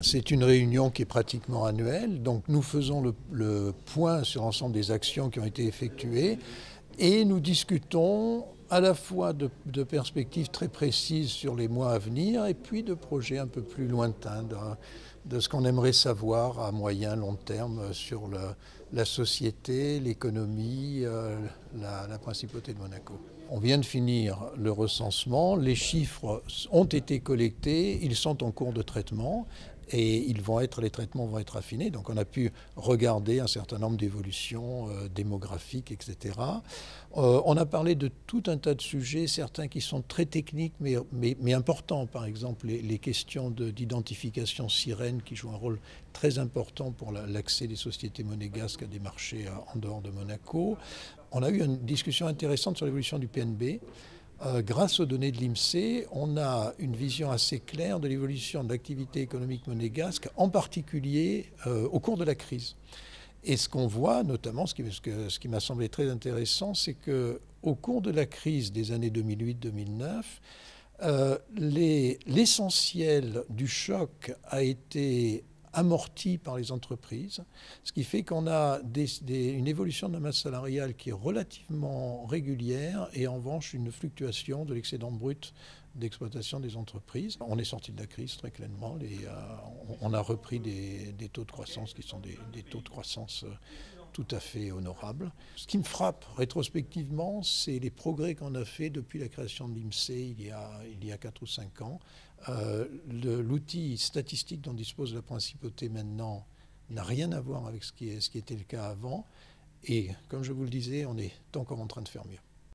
C'est une réunion qui est pratiquement annuelle, donc nous faisons le point sur l'ensemble des actions qui ont été effectuées et nous discutons à la fois de perspectives très précises sur les mois à venir et puis de projets un peu plus lointains, de ce qu'on aimerait savoir à moyen, long terme sur la société, l'économie, la principauté de Monaco. On vient de finir le recensement, les chiffres ont été collectés, ils sont en cours de traitement et les traitements vont être affinés. Donc on a pu regarder un certain nombre d'évolutions démographiques, etc. On a parlé de tout un tas de sujets, certains qui sont très techniques mais importants. Par exemple, les questions d'identification sirène qui jouent un rôle très important pour l'accès des sociétés monégasques à des marchés en dehors de Monaco. On a eu une discussion intéressante sur l'évolution du PNB. Grâce aux données de l'INSEE, on a une vision assez claire de l'évolution de l'activité économique monégasque, en particulier au cours de la crise. Et ce qu'on voit, notamment, ce qui m'a semblé très intéressant, c'est qu'au cours de la crise des années 2008-2009, l'essentiel du choc a été amorti par les entreprises, ce qui fait qu'on a une évolution de la masse salariale qui est relativement régulière et en revanche une fluctuation de l'excédent brut d'exploitation des entreprises. On est sorti de la crise très clairement, on a repris des taux de croissance qui sont des taux de croissance tout à fait honorables. Ce qui me frappe rétrospectivement, c'est les progrès qu'on a fait depuis la création de l'INSEE il y a 4 ou 5 ans. L'outil statistique dont dispose la principauté maintenant n'a rien à voir avec ce qui était le cas avant. Et comme je vous le disais, on est encore en train de faire mieux.